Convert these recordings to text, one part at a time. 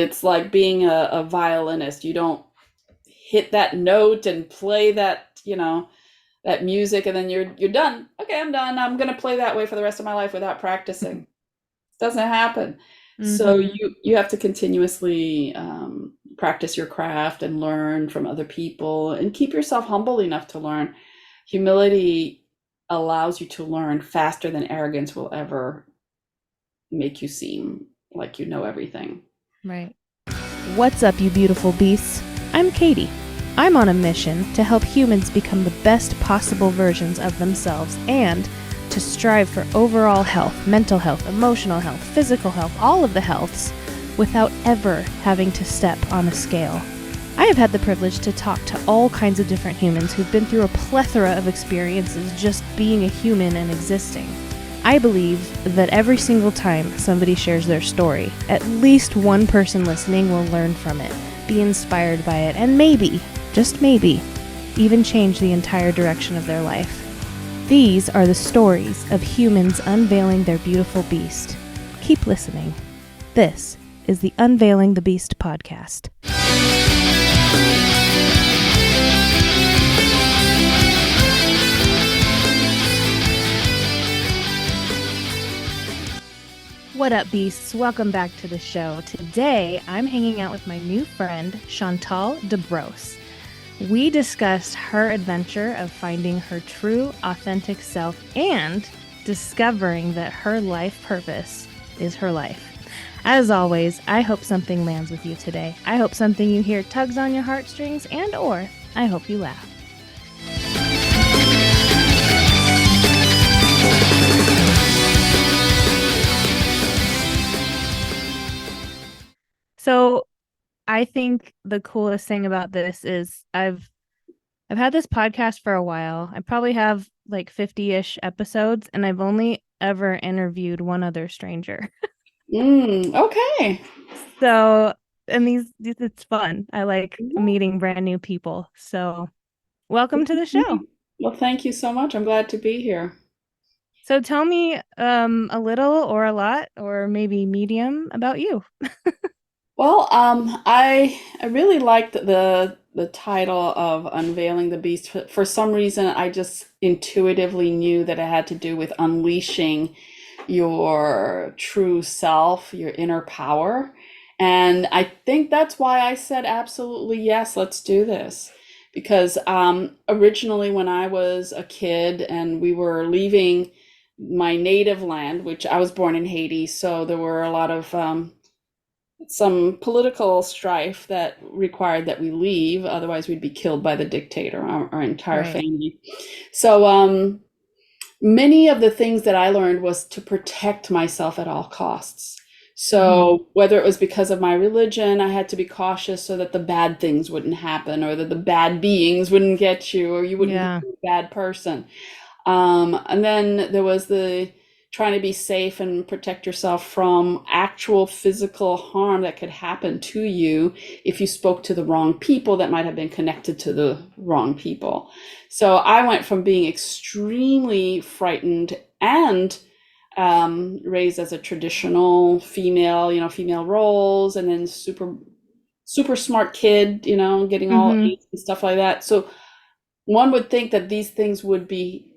It's like being a violinist. You don't hit that note and play that, that music and then you're done. Okay, I'm done. I'm going to play that way for the rest of my life without practicing. Doesn't happen. So Mm-hmm. you have to continuously practice your craft and learn from other people and keep yourself humble enough to learn. Humility allows you to learn faster than arrogance will ever make you seem like you know everything. Right. What's up, you beautiful beasts? I'm Katie. I'm on a mission to help humans become the best possible versions of themselves and to strive for overall health, mental health, emotional health, physical health, all of the healths, without ever having to step on a scale. I have had the privilege to talk to all kinds of different humans who've been through a plethora of experiences just being a human and existing. I believe that every single time somebody shares their story, at least one person listening will learn from it, be inspired by it, and maybe, just maybe, even change the entire direction of their life. These are the stories of humans unveiling their beautiful beast. Keep listening. This is the Unveiling the Beast podcast. What up, beasts? Welcome back to the show. Today, I'm hanging out with my new friend, Chantal Debrosse. We discussed her adventure of finding her true, authentic self and discovering that her life purpose is her life. As always, I hope something lands with you today. I hope something you hear tugs on your heartstrings or I hope you laugh. So I think the coolest thing about this is I've had this podcast for a while. I probably have like 50-ish episodes, and I've only ever interviewed one other stranger. Okay. So, and these it's fun. I like meeting brand new people. So, welcome to the show. Well, thank you so much. I'm glad to be here. So, tell me a little or a lot or maybe medium about you. Well, I really liked the title of Unveiling the Beast. For some reason, I just intuitively knew that it had to do with unleashing your true self, your inner power. And I think that's why I said absolutely yes, let's do this. Because originally, when I was a kid and we were leaving my native land, which I was born in Haiti, so there were a lot of some political strife that required that we leave, otherwise we'd be killed by the dictator, our entire Right. family. So many of the things that I learned was to protect myself at all costs. Mm-hmm. So whether it was because of my religion, I had to be cautious so that the bad things wouldn't happen, or that the bad beings wouldn't get you, or you wouldn't Yeah. become a bad person. And then there was the trying to be safe and protect yourself from actual physical harm that could happen to you if you spoke to the wrong people that might have been connected to the wrong people. So I went from being extremely frightened and raised as a traditional female, female roles, and then super smart kid, getting all Mm-hmm. A's and stuff like that. So one would think that these things would be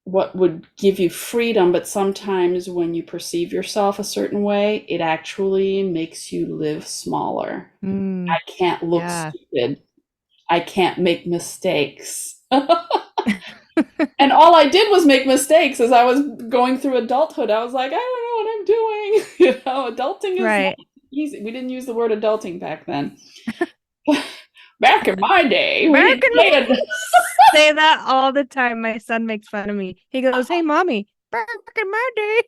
what would give you freedom, but sometimes when you perceive yourself a certain way, it actually makes you live smaller. Mm, I can't look yeah. stupid. I can't make mistakes. And all I did was make mistakes as I was going through adulthood. I was like, I don't know what I'm doing. Adulting is not Right. easy. We didn't use the word adulting back then. Back in my day, we Back didn't in say my it. say that all the time. My son makes fun of me. He goes, "Hey, mommy, back in my day."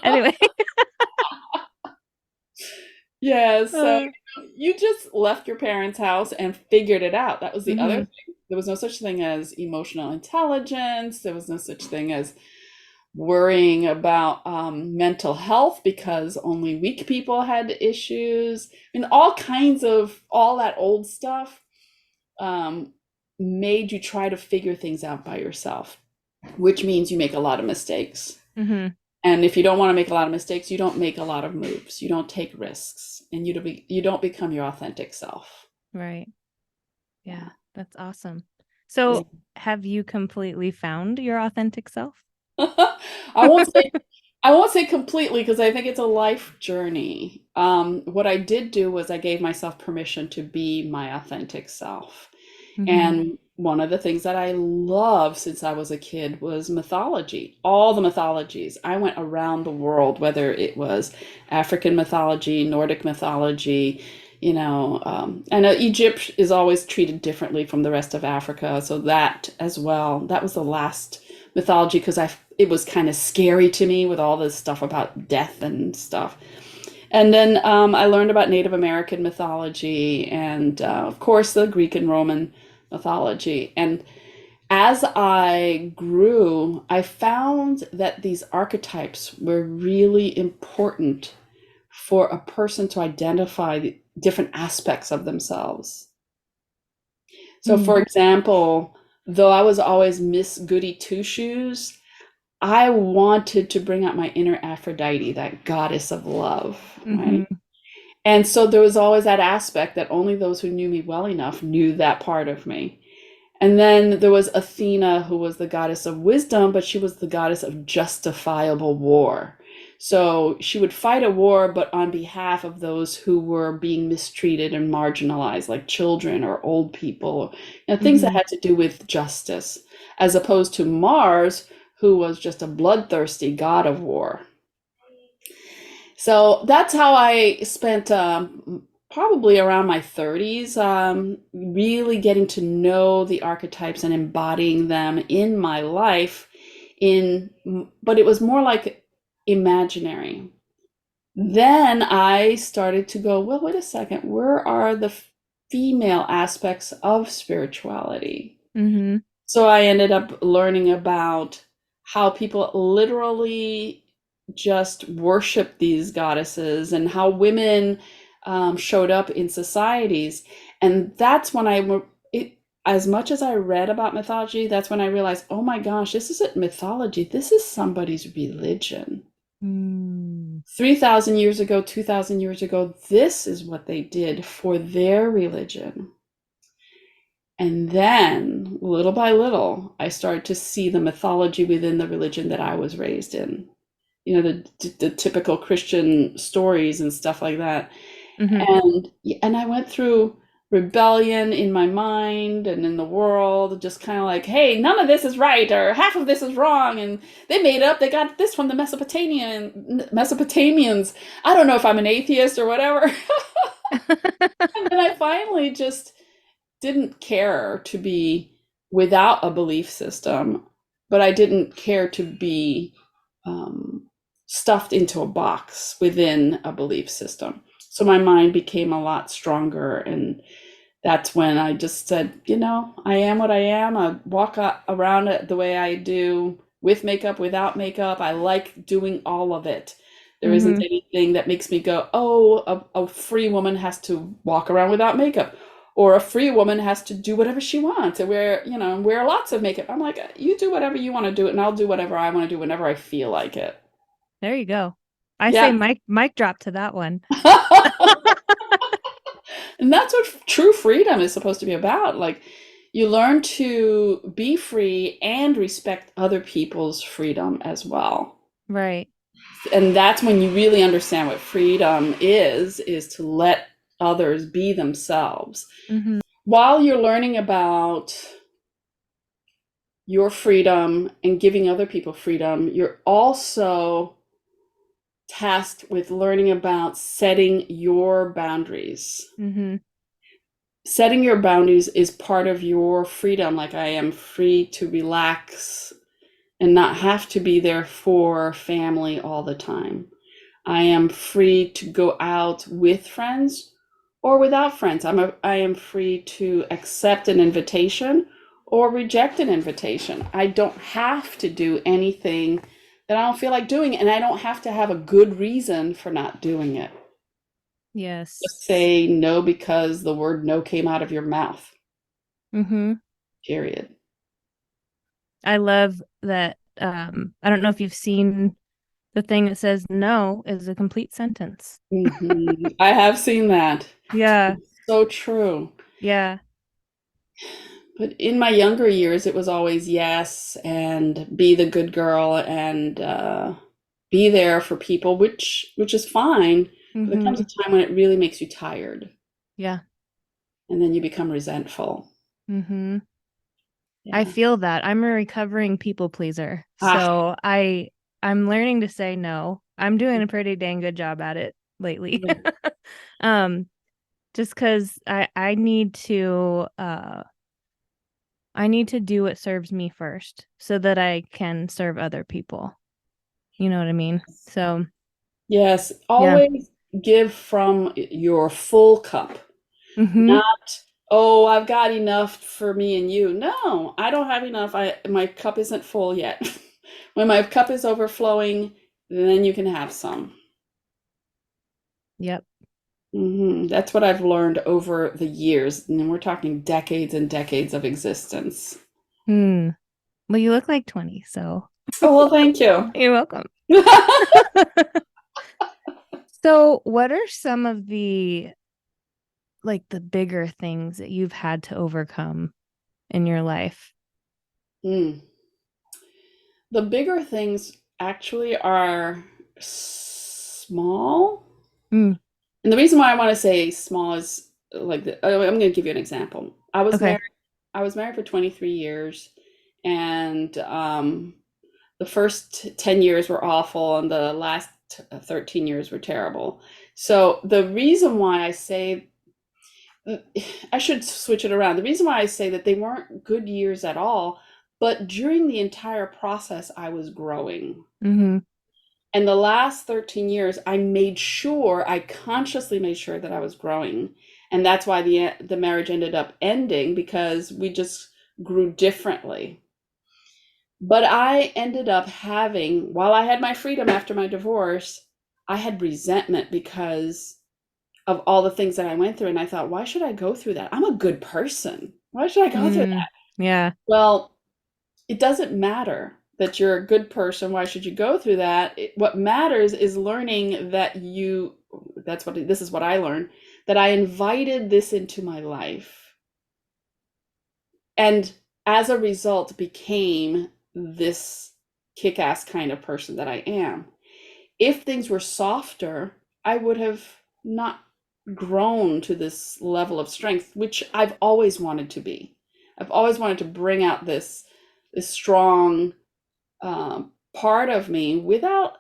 Anyway, Yeah, so uh, you just left your parents' house and figured it out. That was the other hmm thing. There was no such thing as emotional intelligence. There was no such thing as worrying about mental health because only weak people had issues. I mean, all kinds of all that old stuff um, made you try to figure things out by yourself, which means you make a lot of mistakes. hmm And if you don't want to make a lot of mistakes, you don't make a lot of moves. You don't take risks, and you don't become your authentic self. Right. Yeah, Yeah. that's awesome. Yeah. So, have you completely found your authentic self? I won't say I won't say completely because I think it's a life journey. What I did do was I gave myself permission to be my authentic self. Mm-hmm. And one of the things that I love since I was a kid was mythology, all the mythologies. I went around the world, whether it was African mythology, Nordic mythology, I know Egypt is always treated differently from the rest of Africa. So that as well, that was the last mythology because it was kind of scary to me with all this stuff about death and stuff. And then I learned about Native American mythology and, of course, the Greek and Roman mythology. And as I grew, I found that these archetypes were really important for a person to identify the different aspects of themselves. So, Mm-hmm. for example, though I was always Miss Goody Two Shoes, I wanted to bring out my inner Aphrodite, that goddess of love, right? Mm-hmm. And so there was always that aspect that only those who knew me well enough knew that part of me. And then there was Athena, who was the goddess of wisdom, but she was the goddess of justifiable war. So she would fight a war, but on behalf of those who were being mistreated and marginalized, like children or old people, things that Mm-hmm. had to do with justice, as opposed to Mars, who was just a bloodthirsty god of war. So that's how I spent probably around my 30s, really getting to know the archetypes and embodying them in my life. But it was more like imaginary. Then I started to go, well, wait a second, where are the female aspects of spirituality? Mm-hmm. So I ended up learning about how people literally just worship these goddesses and how women showed up in societies. And that's when as much as I read about mythology, that's when I realized, oh my gosh, this isn't mythology. This is somebody's religion. Mm. 3,000 years ago, 2,000 years ago, this is what they did for their religion. And then, little by little, I started to see the mythology within the religion that I was raised in. The typical Christian stories and stuff like that. Mm-hmm. And I went through rebellion in my mind and in the world, just kind of like, hey, none of this is right, or half of this is wrong, and they got this from the Mesopotamians. I don't know if I'm an atheist or whatever. And then I finally just didn't care to be without a belief system, but I didn't care to be stuffed into a box within a belief system. So my mind became a lot stronger. And that's when I just said, I am what I am. I walk around it the way I do, with makeup, without makeup. I like doing all of it. There isn't Mm-hmm. anything that makes me go, oh, a free woman has to walk around without makeup, or a free woman has to do whatever she wants and wear lots of makeup. I'm like, you do whatever you want to do, and I'll do whatever I want to do whenever I feel like it. There you go. I say Yeah. mic drop to that one. And that's what true freedom is supposed to be about. Like, you learn to be free and respect other people's freedom as well. Right. And that's when you really understand what freedom is to let others be themselves. Mm-hmm. While you're learning about your freedom and giving other people freedom, you're also tasked with learning about setting your boundaries. Mm-hmm. Setting your boundaries is part of your freedom. Like, I am free to relax and not have to be there for family all the time. I am free to go out with friends or without friends. I am free to accept an invitation or reject an invitation. I don't have to do anything that I don't feel like doing, and I don't have to have a good reason for not doing it. Just Yes. say no because the word no came out of your mouth. Mm-hmm. Period. I love that. I don't know if you've seen The thing that says no is a complete sentence. I have seen that. Yeah. So true. Yeah. But in my younger years, it was always yes and be the good girl and be there for people, which is fine. But there comes a Mm-hmm. time when it really makes you tired, Yeah. and then you become resentful. Mm-hmm. I Yeah. feel that. I'm a recovering people pleaser. Ah, So I'm learning to say no. I'm doing a pretty dang good job at it lately. yeah. um just because I need to do what serves me first so that I can serve other people. You know what I mean? So Yes. yeah. Always give from your full cup, Mm-hmm. not, oh, I've got enough for me and you. No, I don't have enough. My cup isn't full yet. When my cup is overflowing, then you can have some. Yep. That's what I've learned over the years, and we're talking decades and decades of existence. Hmm. Well, you look like 20, so Oh, well, thank you. you're welcome. So, what are some of the the bigger things that you've had to overcome in your life? Mm. The bigger things actually are small. Mm, And the reason why I want to say small is I'm going to give you an example. okay. I was married for 23 years, and the first 10 years were awful, and the last 13 years were terrible. So the reason why I say I should switch it around. The reason why I say that they weren't good years at all, but during the entire process, I was growing. Mm-hmm. And the last 13 years, I consciously made sure that I was growing. And that's why the marriage ended up ending because we just grew differently. But I ended up having, while I had my freedom after my divorce, I had resentment because of all the things that I went through. And I thought, why should I go through that? I'm a good person. Why should I go through Mm, that? yeah. Well, it doesn't matter that you're a good person. Why should you go through that? What matters is learning that this is what I learned, that I invited this into my life. And as a result, became this kick ass kind of person that I am. If things were softer, I would have not grown to this level of strength, which I've always wanted to be. I've always wanted to bring out this strong part of me without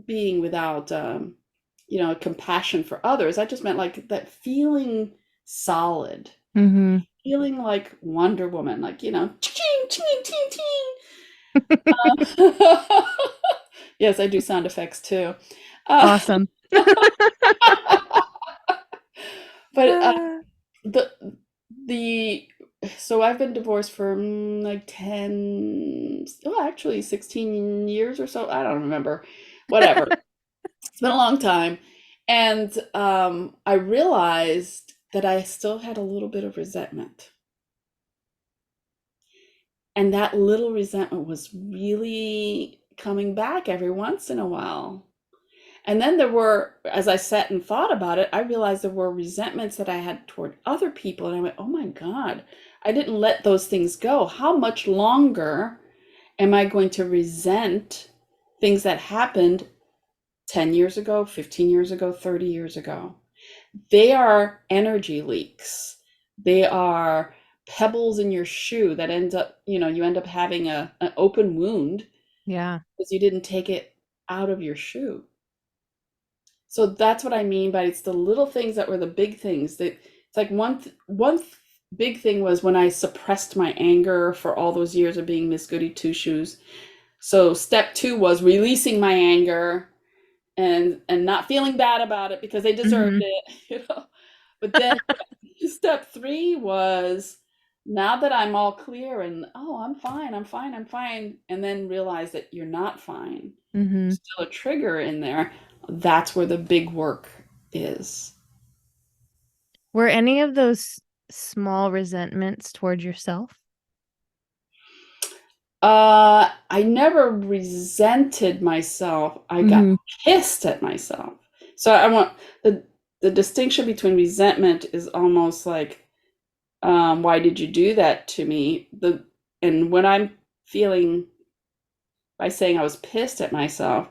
being without compassion for others. I just meant like that feeling solid, Mm-hmm. feeling like Wonder Woman, like ching ching ching ching. Yes, I do sound effects too. Uh, Awesome. but Uh, the the so I've been divorced for like 10, well, actually 16 years or so. I don't remember. Whatever. It's been a long time. And I realized that I still had a little bit of resentment. And that little resentment was really coming back every once in a while. And then as I sat and thought about it, I realized there were resentments that I had toward other people. And I went, oh my God, I didn't let those things go. How much longer am I going to resent things that happened 10 years ago, 15 years ago, 30 years ago? They are energy leaks. They are pebbles in your shoe that ends up, you end up having an open wound yeah. because you didn't take it out of your shoe. So that's what I mean by it's the little things that were the big things. That it's like big thing was when I suppressed my anger for all those years of being Miss Goody Two Shoes. So step two was releasing my anger and not feeling bad about it because they deserved Mm-hmm. it. But then step three was now that I'm all clear and oh, I'm fine, I'm fine, I'm fine, and then realize that you're not fine. Mm-hmm. There's still a trigger in there. That's where the big work is. Were any of those small resentments toward yourself? I never resented myself. I got Mm-hmm. pissed at myself. So I want the the distinction between resentment is almost like, why did you do that to me? And when I'm feeling by saying I was pissed at myself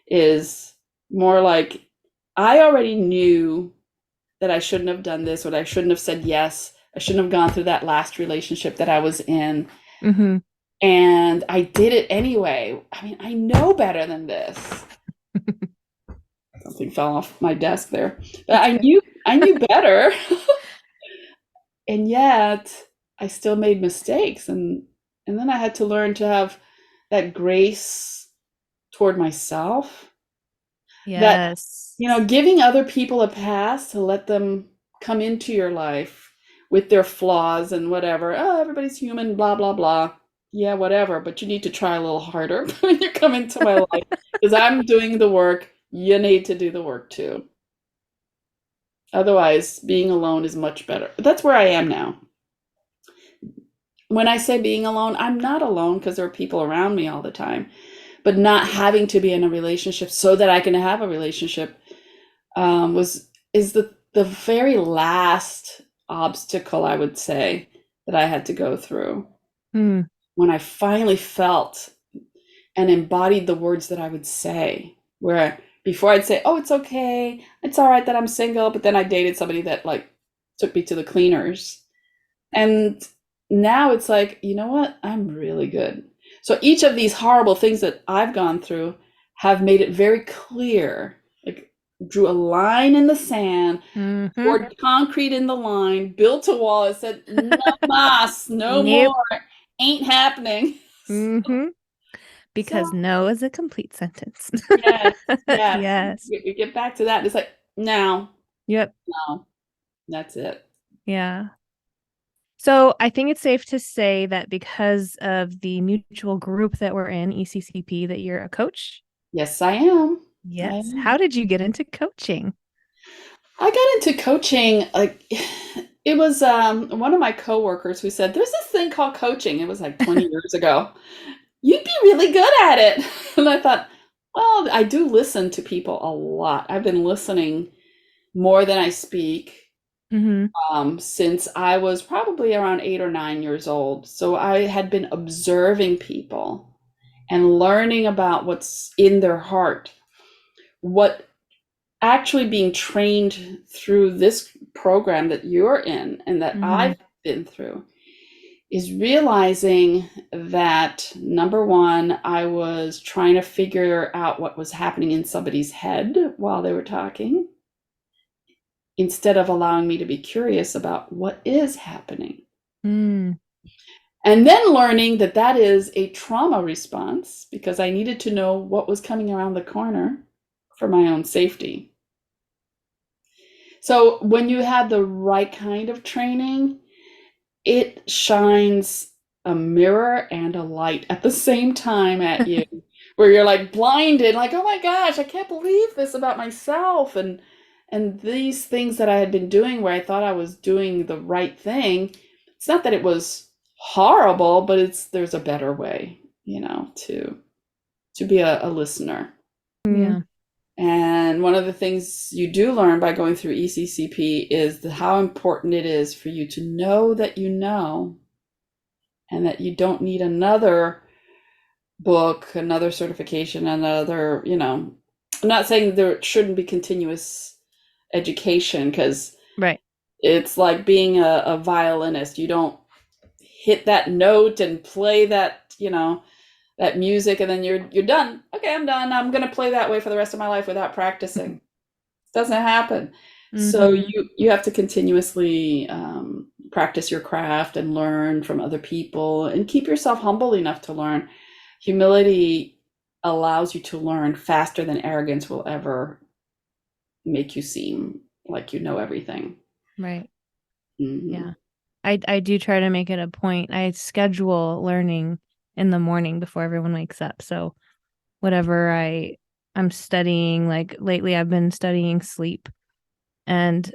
is more like I already knew that I shouldn't have done this, or I shouldn't have said yes. I shouldn't have gone through that last relationship that I was in. Mm-hmm. And I did it anyway. I mean, I know better than this. Something fell off my desk there. But That's good. I knew better. And yet I still made mistakes, and then I had to learn to have that grace toward myself, that Yes. giving other people a pass to let them come into your life with their flaws and whatever. Oh, everybody's human, blah blah blah. Yeah, whatever, but you need to try a little harder when you come into my life because I'm doing the work. You need to do the work too. Otherwise, being alone is much better. But that's where I am now. When I say being alone, I'm not alone because there are people around me all the time, but not having to be in a relationship so that I can have a relationship was is the very last obstacle I would say that I had to go through Mm. when I finally felt and embodied the words that I would say. Where before I'd say, "Oh, it's okay, it's all right that I'm single," but then I dated somebody that like took me to the cleaners. And now it's like, you know what? I'm really good. So each of these horrible things that I've gone through have made it very clear. Like drew a line in the sand, Mm-hmm. poured concrete in the line, built a wall, and said, no mas, no Nope. more, ain't happening. Mm-hmm. So Because no is a complete sentence. yes, yes. Yes. We get back to that. It's like, no, Yep. no, that's it. Yeah. So I think it's safe to say that because of the mutual group that we're in, ECCP, that you're a coach. Yes, I am. I Yes. How am. did you get into coaching? I got into coaching like it was one of my coworkers who said there's this thing called coaching. It was like 20 years ago. You'd be really good at it. And I thought, well, I do listen to people a lot. I've been listening more than I speak Mm-hmm. since I was probably around 8 or 9 years old. So I had been observing people and learning about what's in their heart, what actually being trained through this program that you're in and that Mm-hmm. I've been through is realizing that number one, I was trying to figure out what was happening in somebody's head while they were talking instead of allowing me to be curious about what is happening. Mm. And then learning that that is a trauma response because I needed to know what was coming around the corner for my own safety. So when you have the right kind of training, it shines a mirror and a light at the same time at you, where you're like blinded, like, oh my gosh, I can't believe this about myself. And these things that I had been doing where I thought I was doing the right thing, it's not that it was horrible, but it's there's a better way, to be a listener. Yeah. And one of the things you do learn by going through ECCP is how important it is for you to know that you know, and that you don't need another book, another certification, another, I'm not saying there shouldn't be continuous education because Right. it's like being a violinist. You don't hit that note and play that, that music and then you're done. Okay, I'm done. I'm going to play that way for the rest of my life without practicing. Doesn't happen. So Mm-hmm. you have to continuously practice your craft and learn from other people and keep yourself humble enough to learn. Humility allows you to learn faster than arrogance will ever make you seem like you know everything. Right. Hmm. Yeah. I do try to make it a point. I schedule learning in the morning before everyone wakes up. So whatever I'm studying, like lately I've been studying sleep and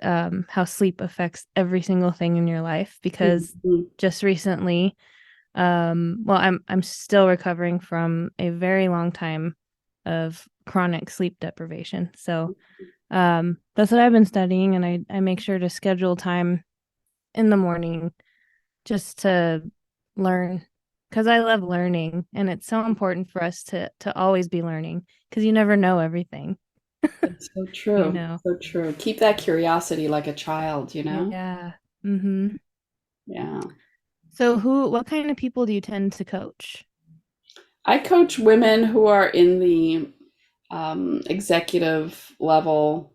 how sleep affects every single thing in your life because Hmm. just recently Well, I'm still recovering from a very long time of chronic sleep deprivation. So, that's what I've been studying, and I make sure to schedule time in the morning just to learn because I love learning, and it's so important for us to always be learning because you never know everything, It's so you true. know. So true. Keep that curiosity like a child, you know? Yeah. Mm-hmm. Yeah. So what kind of people do you tend to coach? I coach women who are in the executive level,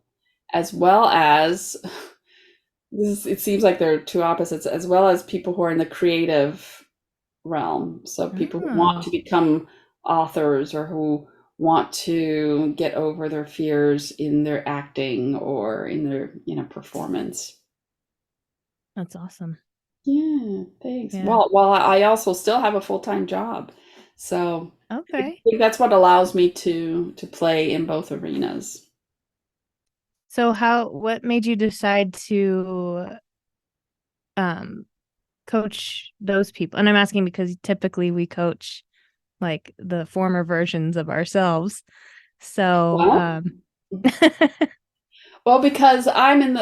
as well as it seems like there are two opposites, as well as people who are in the creative realm. So people who want Oh, to become authors or who want to get over their fears in their acting or in their, performance. that's awesome. Yeah, thanks. Yeah. Well, I also still have a full-time job. So I Okay. think that's what allows me to play in both arenas. So what made you decide to um coach those people? And I'm asking because typically we coach like the former versions of ourselves. So, Well, well, because I'm in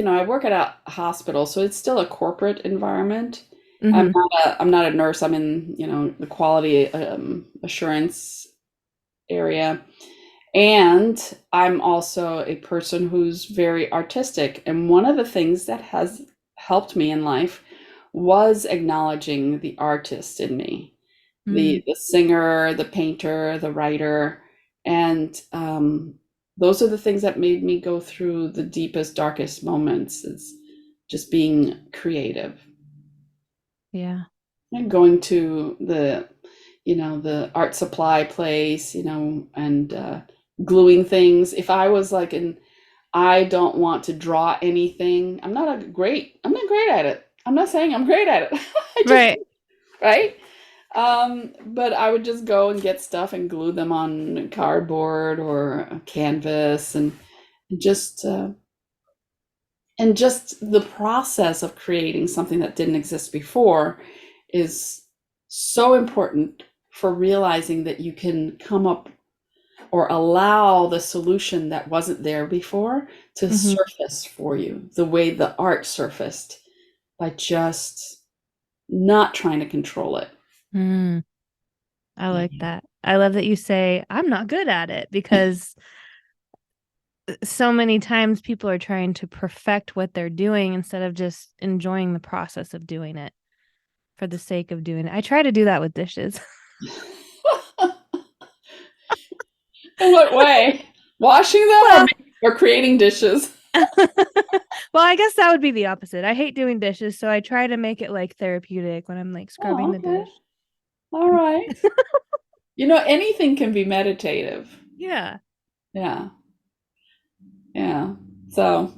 I work at a hospital, so it's still a corporate environment. hmm I'm not a nurse. I'm in, the quality assurance area. And I'm also a person who's very artistic. And one of the things that has helped me in life was acknowledging the artist in me, mm, the singer, the painter, the writer. And those are the things that made me go through the deepest, darkest moments. It's just being creative yeah. and going to the art supply place, and gluing things. If I was like I don't want to draw anything. I'm not great at it. I'm not saying I'm great at it. I just, Right. right? But I would just go and get stuff and glue them on cardboard or a canvas just, uh, and just the process of creating something that didn't exist before is so important for realizing that you can come up or allow the solution that wasn't there before to hmm surface for you the way the art surfaced by just not trying to control it. Mm, I like Yeah. that. I love that you say I'm not good at it because so many times people are trying to perfect what they're doing instead of just enjoying the process of doing it for the sake of doing it. I try to do that with dishes. In what way? Washing them Well, or creating dishes? well, I guess that would be the opposite. I hate doing dishes, so I try to make it like therapeutic when I'm like scrubbing Oh, the okay. dish. All right. Anything can be meditative. Yeah. Yeah. Yeah. So,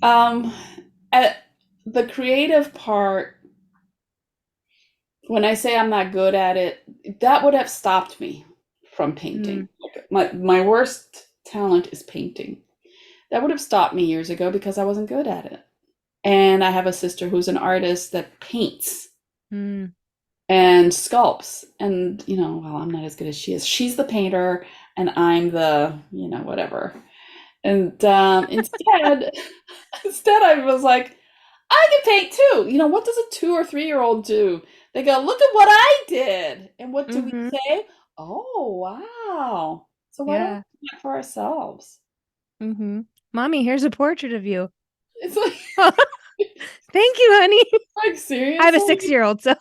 um, at the creative part, when I say I'm not good at it, that would have stopped me from Mm, painting. Like, my worst talent is painting. That would have stopped me years ago because I wasn't good at it. And I have a sister who's an artist that paints mm, and sculpts. And, well, I'm not as good as she is. She's the painter and I'm the, whatever. And instead I was like, I can paint too. What does a 2 or 3 year old do? They go, look at what I did. And what do we hmm say? Oh, wow. So why don't we Yeah. do that for ourselves? hmm Mommy, here's a portrait of you. It's like, Thank you, honey. like I have a seriously? 6-year-old, so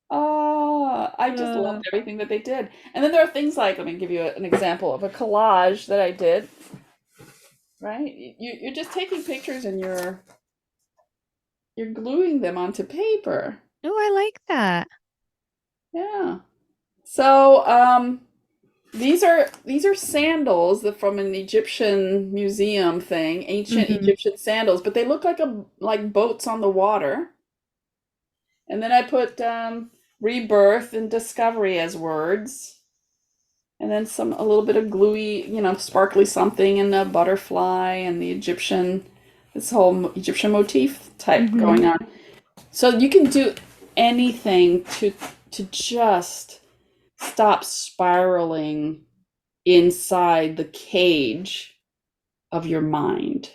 I just uh, loved everything that they did. And then there are things like, let me give you an example of a collage that I did, right? You're just taking pictures and you're gluing them onto paper. oh, I like that. Yeah. So, these are sandals that from an Egyptian museum thing, ancient hmm Egyptian sandals, but they look like boats on the water. And then I put rebirth and discovery as words, and then a little bit of gluey, sparkly something, and a butterfly and the Egyptian, this whole Egyptian motif type hmm going on. So you can do anything to just stop spiraling inside the cage of your mind.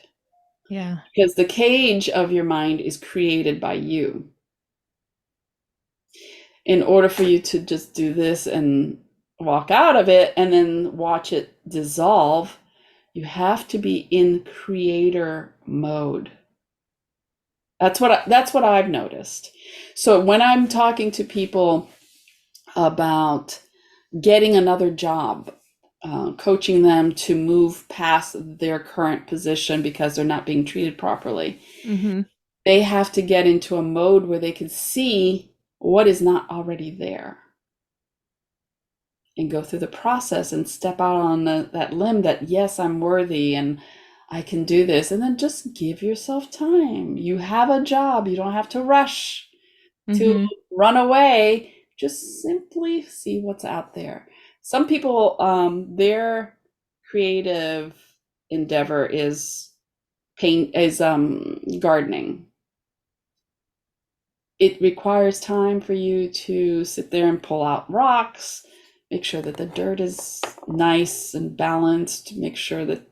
Yeah. Because the cage of your mind is created by you. In order for you to just do this and walk out of it and then watch it dissolve, you have to be in creator mode. That's what I've noticed. So when I'm talking to people about getting another job, coaching them to move past their current position because they're not being treated properly, Mm-hmm. they have to get into a mode where they can see what is not already there and go through the process and step out on that limb that, yes, I'm worthy and I can do this. And then just give yourself time. You have a job, you don't have to rush to Mm-hmm. run away. Just simply see what's out there. Some people, their creative endeavor is gardening. It requires time for you to sit there and pull out rocks, make sure that the dirt is nice and balanced, make sure that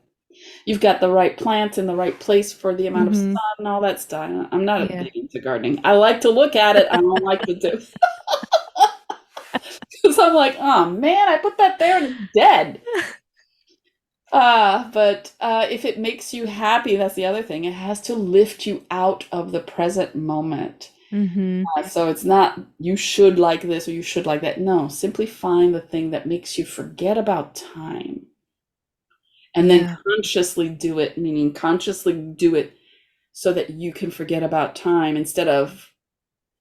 you've got the right plants in the right place for the amount of sun Mm-hmm. and all that stuff. I'm not Yeah. big into gardening. I like to look at it. I don't like to do it. Because I'm like, oh man, I put that there and it's dead. But if it makes you happy, that's the other thing. It has to lift you out of the present moment. Mm-hmm. So it's not you should like this or you should like that. No, simply find the thing that makes you forget about time and then Yeah. consciously do it, meaning consciously do it so that you can forget about time instead of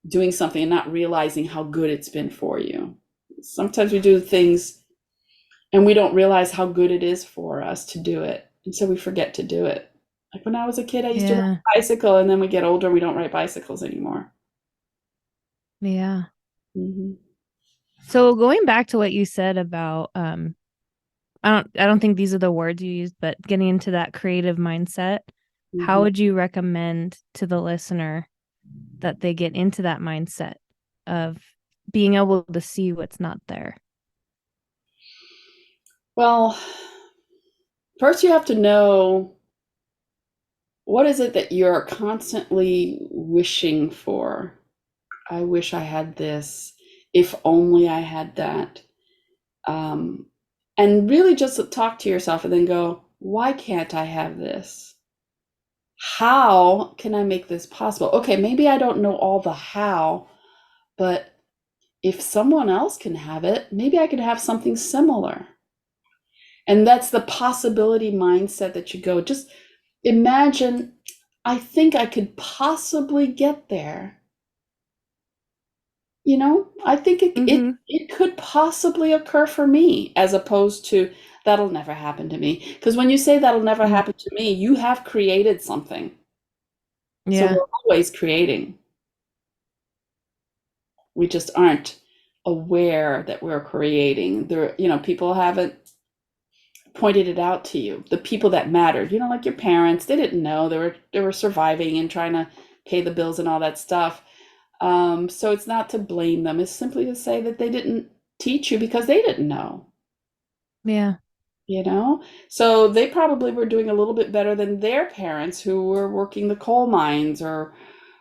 doing something and not realizing how good it's been for you. Sometimes we do things and we don't realize how good it is for us to do it. And so we forget to do it. Like when I was a kid, I used to ride Yeah. a bicycle, and then we get older, we don't ride bicycles anymore. Yeah. Hmm. So going back to what you said about I don't think these are the words you used, but getting into that creative mindset, how Hmm. would you recommend to the listener that they get into that mindset of being able to see what's not there? Well, first you have to know what is it that you're constantly wishing for. I wish I had this. If only I had that. Um, and really just talk to yourself and then go, why can't I have this? How can I make this possible? Okay, maybe I don't know all the how, but if someone else can have it, maybe I could have something similar. And that's the possibility mindset that you go, just imagine, I think I could possibly get there. I think Mm-hmm. it could possibly occur for me as opposed to that'll never happen to me. Because when you say that'll never Mm. happen to me, you have created something. So Yeah. we're always creating. We just aren't aware that we're creating. People haven't pointed it out to you. The people that mattered, like your parents, they didn't know they were surviving and trying to pay the bills and all that stuff. So it's not to blame them. It's simply to say that they didn't teach you because they didn't know. Yeah. you know so they probably were doing a little bit better than their parents who were working the coal mines or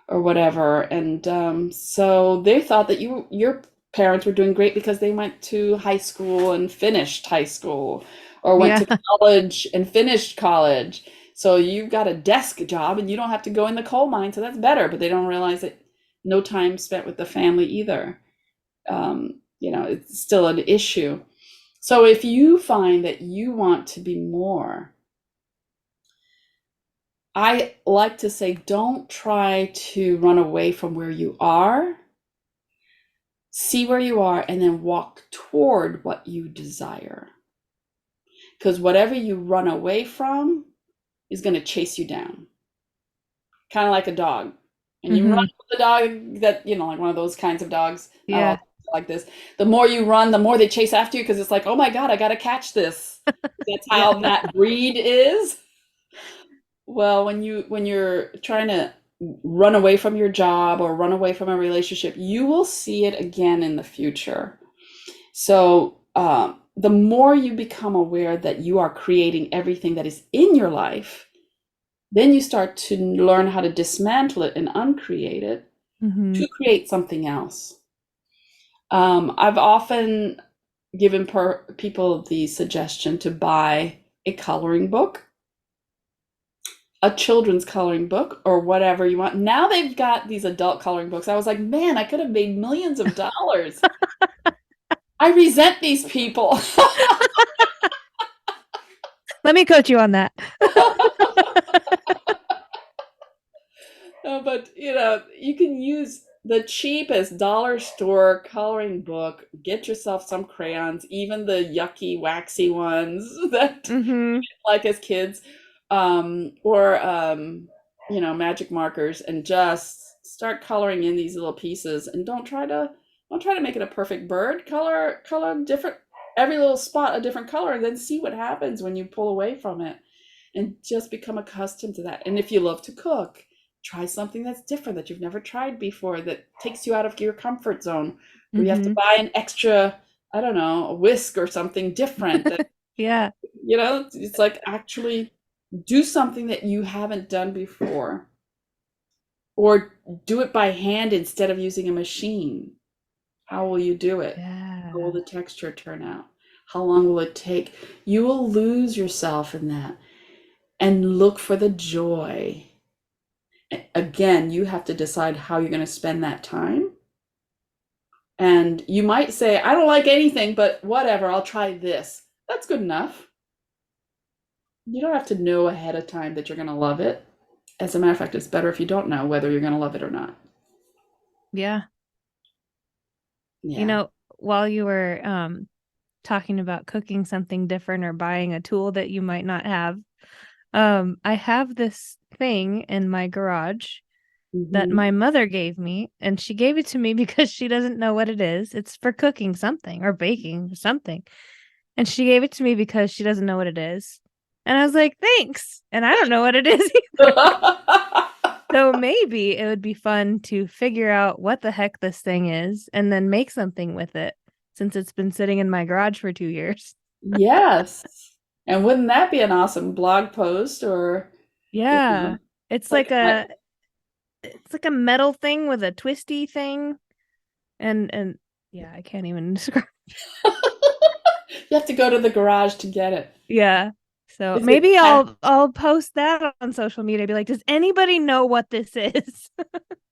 whatever, and so they thought that your parents were doing great because they went to high school and finished high school, or went Yeah. to college and finished college, so you got a desk job and you don't have to go in the coal mine, so that's better. But they don't realize that no time spent with the family either. It's still an issue. So if you find that you want to be more, I like to say, don't try to run away from where you are. See where you are and then walk toward what you desire. Because whatever you run away from is going to chase you down, kind of like a dog. And you run Mm-hmm. with the dog that, like one of those kinds of dogs, not all Yeah. dogs are like this. The more you run, the more they chase after you because it's like, oh my God, I got to catch this. That's Yeah. how that breed is. Well, when you're trying to run away from your job or run away from a relationship, you will see it again in the future. So, the more you become aware that you are creating everything that is in your life, then you start to learn how to dismantle it and uncreate it Mm-hmm. to create something else. I've often given people the suggestion to buy a coloring book, a children's coloring book, or whatever you want. Now they've got these adult coloring books. I was like, man, I could have made millions of dollars. I resent these people. Let me coach you on that. No, but you can use the cheapest dollar store coloring book. Get yourself some crayons, even the yucky, waxy ones that Mm-hmm. like as kids, or magic markers, and just start coloring in these little pieces. And don't try to make it a perfect bird. Color different, every little spot a different color, and then see what happens when you pull away from it, and just become accustomed to that. And if you love to cook, try something that's different that you've never tried before, that takes you out of your comfort zone, where you have to Mm-hmm. buy an extra, I don't know, a whisk or something different that, Yeah. it's like actually do something that you haven't done before, or do it by hand instead of using a machine. How will you do it? How will Yeah. the texture turn out? How long will it take? You will lose yourself in that and look for the joy. Again, you have to decide how you're going to spend that time. And you might say, I don't like anything, but whatever, I'll try this. That's good enough. You don't have to know ahead of time that you're going to love it. As a matter of fact, it's better if you don't know whether you're going to love it or not. Yeah. You Yeah. know, while you were talking about cooking something different or buying a tool that you might not have, I have this thing in my garage that Hmm. my mother gave me, and she gave it to me because she doesn't know what it is. It's for cooking something or baking something. And she gave it to me because she doesn't know what it is. And I was like, thanks. And I don't know what it is either. So maybe it would be fun to figure out what the heck this thing is and then make something with it since it's been sitting in my garage for 2 years. Yes. And wouldn't that be an awesome blog post, or, you know, Yeah. It's like like a metal thing with a twisty thing and yeah, I can't even describe. you have to go to the garage to get it. Yeah. So Is it maybe I'll post that on social media. Be like, does anybody know what this is?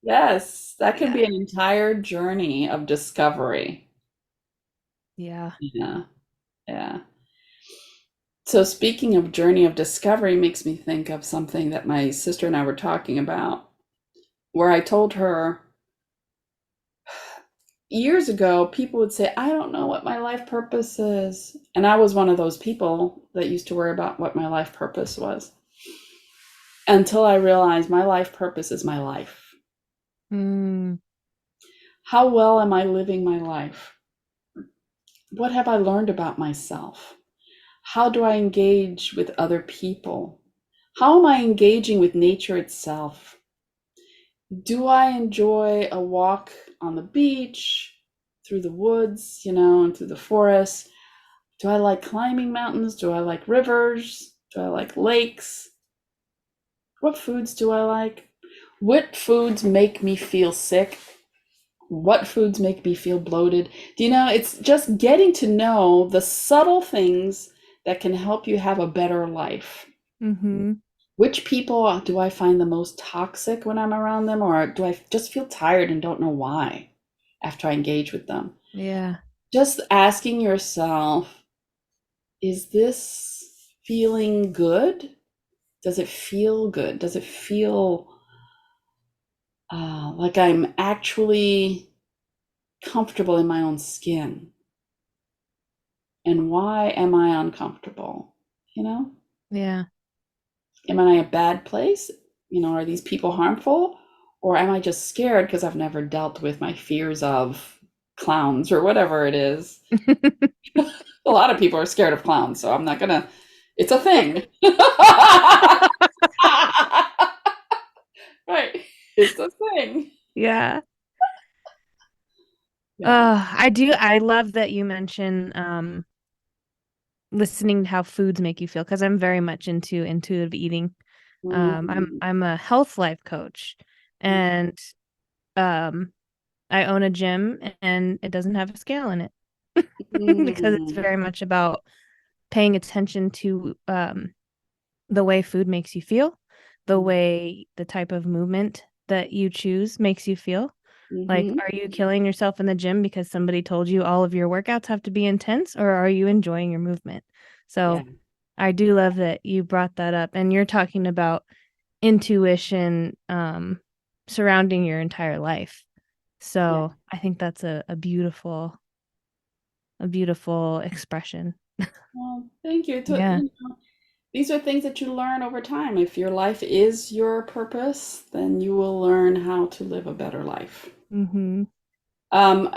Yes, that can Yeah. be an entire journey of discovery. Yeah. Yeah. Yeah. So speaking of journey of discovery makes me think of something that my sister and I were talking about, where I told her years ago, people would say, I don't know what my life purpose is. And I was one of those people that used to worry about what my life purpose was, until I realized my life purpose is my life. Mm, How well am I living my life? What have I learned about myself? How do I engage with other people? How am I engaging with nature itself? Do I enjoy a walk on the beach, through the woods, and through the forest? Do I like climbing mountains? Do I like rivers? Do I like lakes? What foods do I like? What foods make me feel sick? What foods make me feel bloated? It's just getting to know the subtle things that can help you have a better life. mm-hmm. Which people do I find the most toxic when I'm around them, or do I just feel tired and don't know why after I engage with them? Yeah. Just asking yourself, is this feeling good? Does it feel good? Does it feel like I'm actually comfortable in my own skin? And why am I uncomfortable? You know, Yeah. am I in a bad place? Are these people harmful? Or am I just scared because I've never dealt with my fears of clowns or whatever it is? A lot of people are scared of clowns, so I'm not gonna, it's a thing. Right. It's a thing. Yeah. Yeah. I do. I love that you mention listening to how foods make you feel because I'm very much into intuitive eating. Mhm. I'm a health life coach, and um, I own a gym, and it doesn't have a scale in it because it's Mhm. very much about paying attention to the way food makes you feel, the way the type of movement that you choose makes you feel. Like, Mhm. are you killing yourself in the gym because somebody told you all of your workouts have to be intense, or are you enjoying your movement? Yeah. So I do love that you brought that up. And you're talking about intuition surrounding your entire life. Yeah. So I think that's a beautiful expression. Well, thank you. Yeah. These are things that you learn over time. If your life is your purpose, then you will learn how to live a better life. Mm-hmm. Um,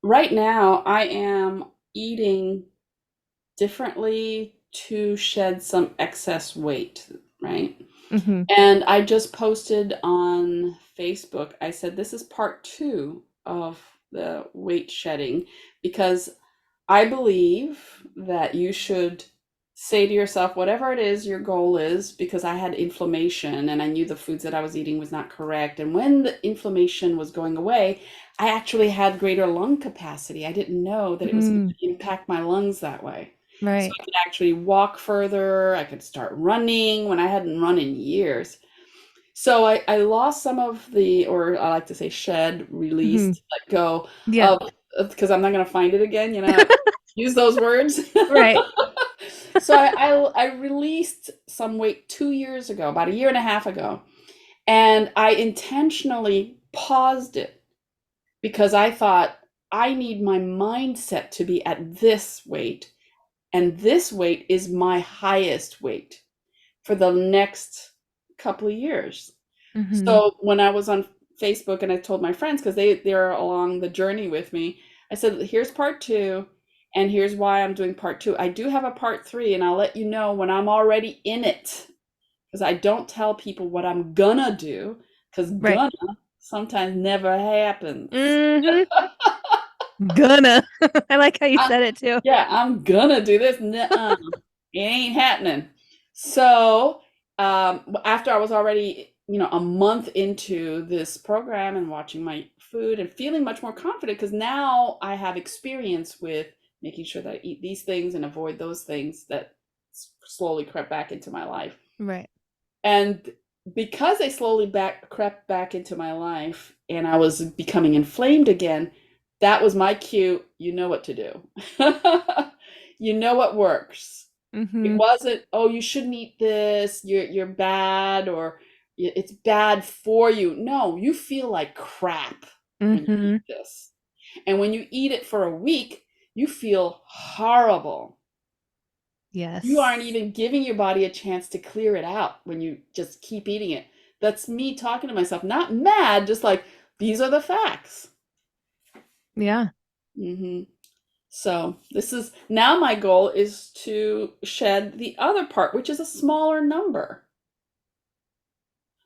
right now, I am eating differently to shed some excess weight, right? Mm-hmm. And I just posted on Facebook, I said, this is part two of the weight shedding because I believe that you should say to yourself, whatever it is your goal is, because I had inflammation and I knew the foods that I was eating was not correct. And when the inflammation was going away, I actually had greater lung capacity. I didn't know that it was going Mm, to impact my lungs that way. So right. I could actually walk further. I could start running when I hadn't run in years. So I lost some of the, or I like to say shed, Mm-hmm. released, let go Yeah. of, because I'm not going to find it again, use those words. Right. So I released some weight 2 years ago, about a year and a half ago, and I intentionally paused it because I thought I need my mindset to be at this weight, and this weight is my highest weight for the next couple of years. Mm-hmm. So when I was on Facebook and I told my friends, because they're along the journey with me, I said, here's part two, and here's why I'm doing part two. I do have a part three, and I'll let you know when I'm already in it. Because I don't tell people what I'm gonna do, because Right. gonna sometimes never happens. Mm-hmm. Gonna. I like how you I, said it too. yeah, I'm gonna do this. Nuh-uh. It ain't happening. So, after I was already, a month into this program and watching my food and feeling much more confident because now I have experience with making sure that I eat these things and avoid those things that slowly crept back into my life. Right. And because they slowly crept back into my life and I was becoming inflamed again, that was my cue. You know what to do. You know what works. It Mm-hmm. wasn't, oh, you shouldn't eat this, you're bad, or it's bad for you. No, you feel like crap when you Mm-hmm. eat this. And when you eat it for a week, you feel horrible. You Yes. aren't even giving your body a chance to clear it out when you just keep eating it. That's me talking to myself, not mad, just like these are the facts. Yeah. Hmm. So this is now my goal is to shed the other part, which is a smaller number.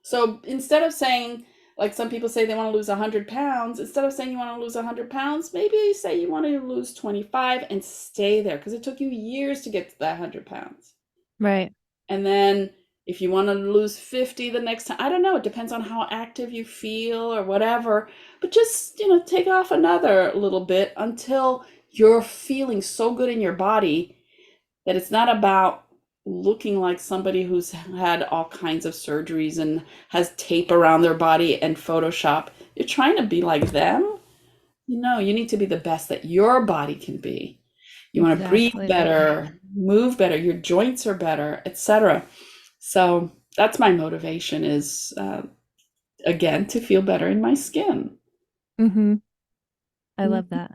So instead of saying, like some people say they want to lose 100 pounds, instead of saying you want to lose 100 pounds, maybe you say you want to lose 25 and stay there because it took you years to get to that 100 pounds. Right. And then if you want to lose 50 the next time, I don't know, it depends on how active you feel or whatever. But just, take off another little bit until you're feeling so good in your body that it's not about looking like somebody who's had all kinds of surgeries and has tape around their body and Photoshop. You're trying to be like them. You need to be the best that your body can be. You want to breathe Exactly. better, move better, your joints are better, etc. So that's my motivation is, again, to feel better in my skin. Mm-hmm. I Mm, love that.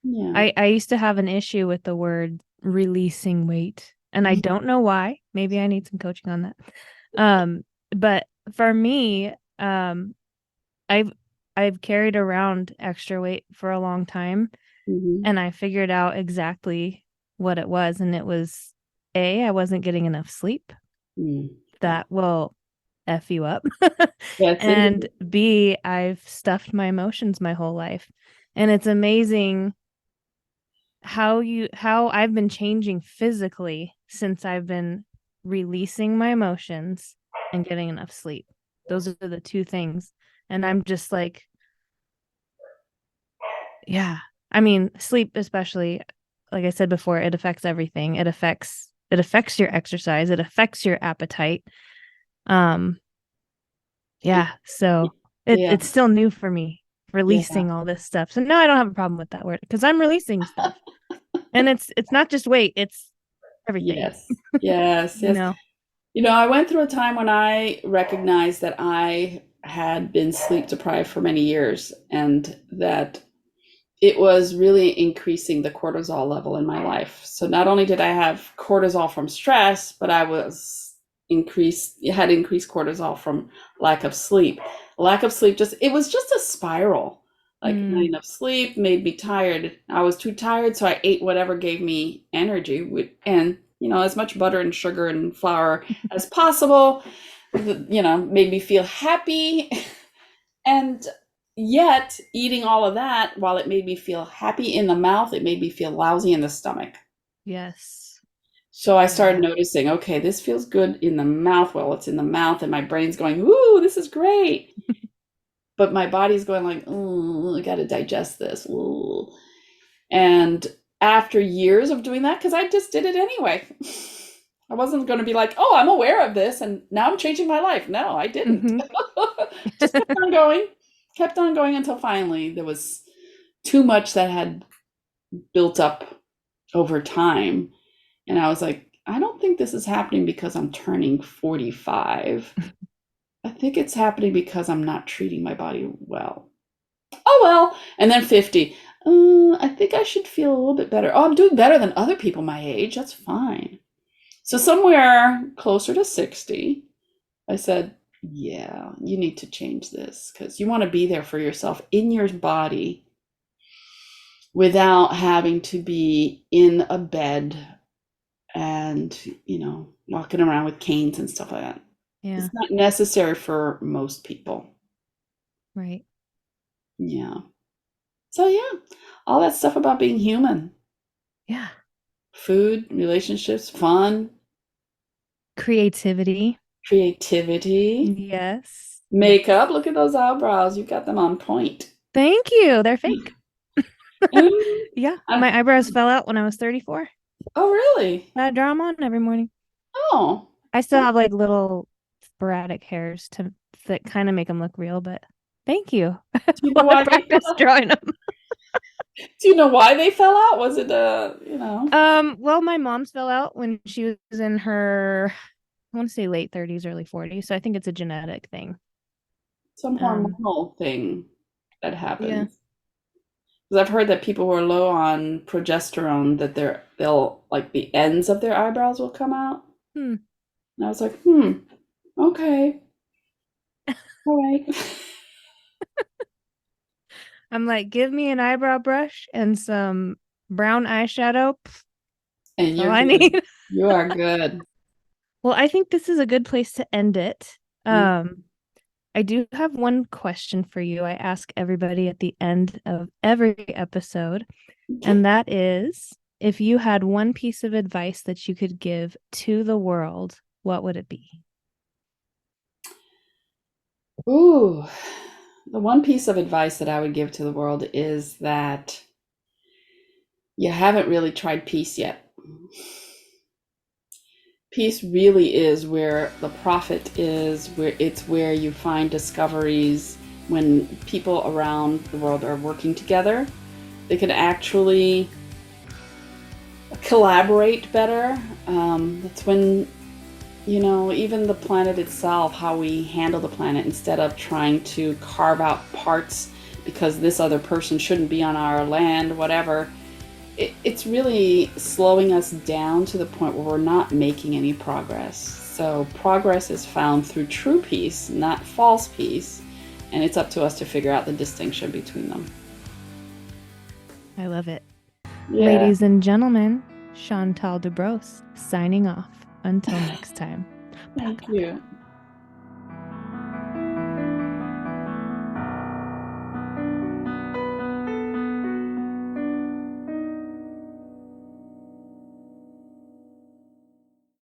yeah. I used to have an issue with the word releasing weight, and I don't know why. Maybe I need some coaching on that. But for me, I've I've carried around extra weight for a long time, Hmm. and I figured out exactly what it was, and it was A, I wasn't getting enough sleep. Mm, yeah. That well, F you up. Yes, And indeed. B, I've stuffed my emotions my whole life. And it's amazing how I've been changing physically since I've been releasing my emotions and getting enough sleep. Those are the two things. And I'm just like, yeah. I mean, sleep especially, like I said before, it affects everything. It affects your exercise, it affects your appetite. Um, yeah, so Yeah, it's still new for me, yeah, releasing all this stuff. So no, I don't have a problem with that word because I'm releasing stuff. And it's not just weight, it's everything, yes, yes, you yes. know. I went through a time when I recognized that I had been sleep deprived for many years and that it was really increasing the cortisol level in my life. So not only did I have cortisol from stress, but I was had increased cortisol from lack of sleep. Lack of sleep just it was just a spiral. Like not Mm. enough sleep made me tired. I was too tired, so I ate whatever gave me energy and as much butter and sugar and flour as possible. Made me feel happy. And yet, eating all of that, while it made me feel happy in the mouth, it made me feel lousy in the stomach. Yes. So I started Yeah. noticing, okay, this feels good in the mouth. Well, it's in the mouth, and my brain's going, ooh, this is great. But my body's going like, oh, I got to digest this. Ooh. And after years of doing that, because I just did it anyway, I wasn't going to be like, oh, I'm aware of this, and now I'm changing my life. No, I didn't. Hmm. Just kept on going until finally there was too much that had built up over time. And I was like, I don't think this is happening because I'm turning 45. I think it's happening because I'm not treating my body well. Oh, well. And then 50. I think I should feel a little bit better. Oh, I'm doing better than other people my age. That's fine. So, somewhere closer to 60, I said, yeah, you need to change this because you want to be there for yourself in your body without having to be in a bed and, walking around with canes and stuff like that. Yeah, It's not necessary for most people. right. Yeah. So, yeah, all that stuff about being human, Yeah. food, relationships, fun, Creativity. creativity, Yes. makeup. Look at those eyebrows. You got them on point. Thank you. They're fake. Mm, Yeah. I- My eyebrows fell out when I was 34. oh, really? I draw them on every morning. Oh. I still have like little sporadic hairs to that kind of make them look real, but thank you. Do you know Well, I why they fell practiced out? drawing them. Do you know why they fell out? Was it Well, my mom's fell out when she was in her, I want to say late 30s, early 40s. So I think it's a genetic thing. some Um, hormonal thing that yeah. happens? Because I've heard that people who are low on progesterone that they'll like the ends of their eyebrows will come out. Hmm. And I was like, okay, all right. I'm like, give me an eyebrow brush and some brown eyeshadow. And That's all you're I good. need. You are good. Well, I think this is a good place to end it. Mm, I do have one question for you. I ask everybody at the end of every episode, okay. and that is if you had one piece of advice that you could give to the world, what would it be? Ooh, the one piece of advice that I would give to the world is that you haven't really tried peace yet. Peace really is where the profit is, where you find discoveries when people around the world are working together. They can actually collaborate better. That's when, even the planet itself, how we handle the planet instead of trying to carve out parts because this other person shouldn't be on our land, whatever. It's really slowing us down to the point where we're not making any progress. So, progress is found through true peace, not false peace. And it's up to us to figure out the distinction between them. I love it. Yeah. Ladies and gentlemen, Chantal Debrosse signing off. Until next time. Thank you.